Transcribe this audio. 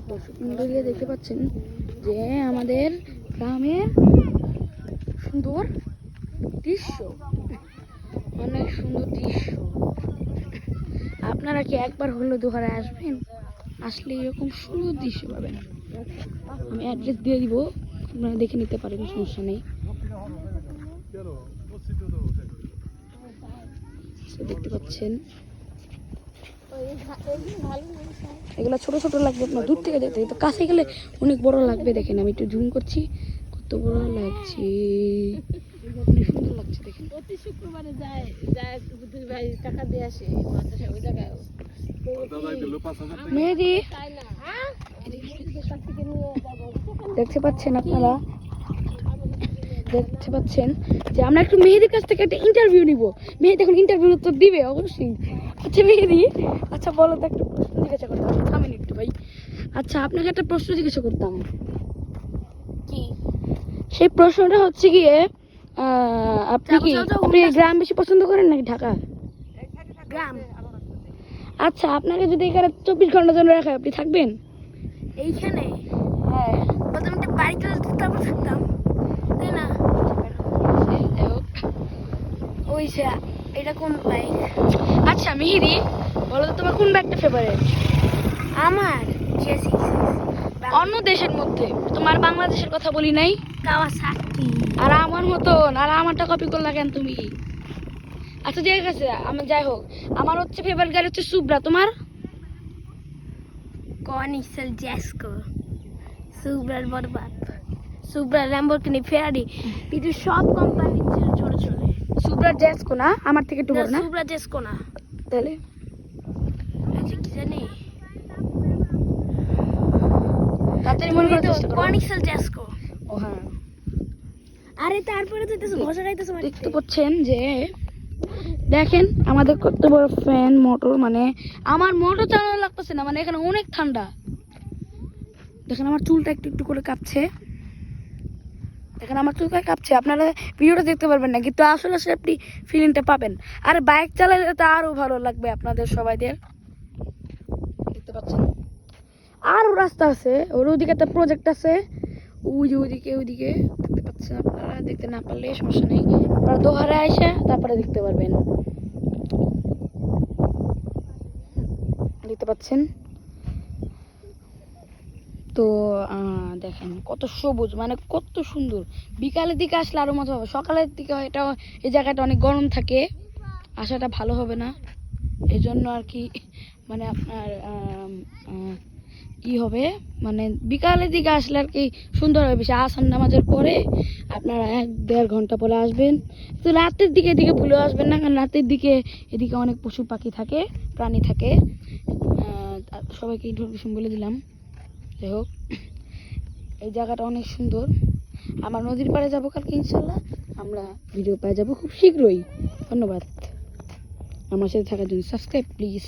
দর্শক মন্ডলী দেখতে পাচ্ছেন যে আমাদের গ্রামের সুন্দর দৃশ্য, অনেক সুন্দর দৃশ্য। আপনারা কি একবার হলো দোহারে আসবেন, আসলে এরকম সুন্দর দৃশ্য পাবেন। আমি অ্যাড্রেস দিয়ে দিব, আপনারা দেখে নিতে পারেন, সমস্যা নেই। দেখতে পাচ্ছেন এগুলা ছোট ছোট লাগবে, আপনার দূর থেকে দেখতে, তো কাছে গেলে অনেক বড় লাগবে। দেখেন আমি একটু জুম করছি, কত বড় লাগছে, অনেক সুন্দর লাগছে। দেখেন প্রতি শুক্রবারে যায় দুই ভাই টাকা দিয়ে আসে মাদ্রাসায়, ওই জায়গায় মেহেদি দেখতে পাচ্ছেন, আপনারা দেখতে পাচ্ছেন যে আমরা একটু মেহেদির কাছ থেকে একটা ইন্টারভিউ নিব। মেহেদি এখন ইন্টারভিউ উত্তর দিবে অবশ্যই। আচ্ছা মেহেদি, আচ্ছা বলো তো, একটা প্রশ্ন জিজ্ঞাসা করতাম, থামেন একটু ভাই। আচ্ছা আপনাকে একটা প্রশ্ন জিজ্ঞাসা করতাম। কি সেই প্রশ্নটা হচ্ছে গিয়ে আপনি গ্রাম বেশি পছন্দ করেন নাকি ঢাকা? গ্রাম। আচ্ছা আপনাকে যদি এখানে 24 ঘন্টার জন্য রাখা, আপনি থাকবেন এইখানে? হ্যাঁ। প্রথমে একটা বাড়িতে তারপর থাকতাম, তাই না? ওই যে এটা কোন বাইক? আচ্ছা মেহেদি বলো তো, তোমার কোন ব্যাগটা ফেভারিট? আমার জেসি। অন্য দেশের মধ্যে, তোমার বাংলাদেশের কথা বলি নাই। কাওয়াসাকি। আর আমার মতন, আর আমারটা কপি করলা কেন তুমি? আচ্ছা ঠিক আছে, আমি যাই হোক, আমার হচ্ছে ফেভারিট গাড়ি হচ্ছে সুব্রা। তোমার? কনিক্সেল জ্যাসকো। সুব্রার বরবাদ, সুব্রা, ল্যাম্বরগিনি, ফেরারি, কিন্তু সব কোম্পানির জোরে চলে। সুব্রা জ্যাসকো না? আমার থেকে একটু বড় না? সুব্রা জ্যাসকো না। তাহলে আচ্ছা কি জানি, তাড়াতাড়ি মনে করতে চেষ্টা করো। কনিক্সেল জ্যাসকো। ও হ্যাঁ। আরে তারপরে তো এটা ঘষা খাইতেছ। দেখতে পাচ্ছেন যে, দেখেন আমাদের কত বড় ফ্যান মোটর, মানে আমার মোটর চালানো লাগতেছে না, মানে এখানে অনেক ঠান্ডা। দেখেন আমার চুলটা একটু একটু করে কাঁপছে, দেখেন আমার চুলটা কাঁপছে। আপনারা ভিডিওটা দেখতে পারবেন না, কিন্তু আসলে আপনি ফিলিংটা পাবেন। আর বাইক চালালে তো আরো ভালো লাগবে আপনাদের সবাইদের। দেখতে পাচ্ছেন আরো রাস্তা আছে, ওর ওদিকে একটা প্রজেক্ট আছে, ওই যে ওইদিকে দেখতে পাচ্ছেন। আপনারা দেখতে না পারলে সমস্যা নেই, আপনারা দোহারে এসে তারপরে দেখতে পারবেন। দেখতে পাচ্ছেন তো দেখেন কত সবুজ, মানে কত সুন্দর। বিকালের দিকে আসলে আরো মজা হবে, সকালের দিকে এটা এই জায়গাটা অনেক গরম থাকে, আসাটা ভালো হবে না। এই জন্য আর কি, মানে আপনার কি হবে, মানে বিকালের দিকে আসলে আর কি সুন্দর হবে। বেশি আসর নামাজের পরে আপনারা 1-1.5 ঘন্টা পরে আসবেন। তো রাতের দিকে এদিকে ভুলেও আসবেন না, কারণ রাতের দিকে এদিকে অনেক পশু পাখি থাকে, প্রাণী থাকে। সবাইকে ইনফরমেশন বলে দিলাম। যাই হোক, এই জায়গাটা অনেক সুন্দর। আমরা নদীর পাড়ে যাবো কালকে ইনশাল্লাহ, আমরা ভিডিও পেয়ে যাবো খুব শীঘ্রই। ধন্যবাদ আমার সাথে থাকার জন্য। Subscribe please.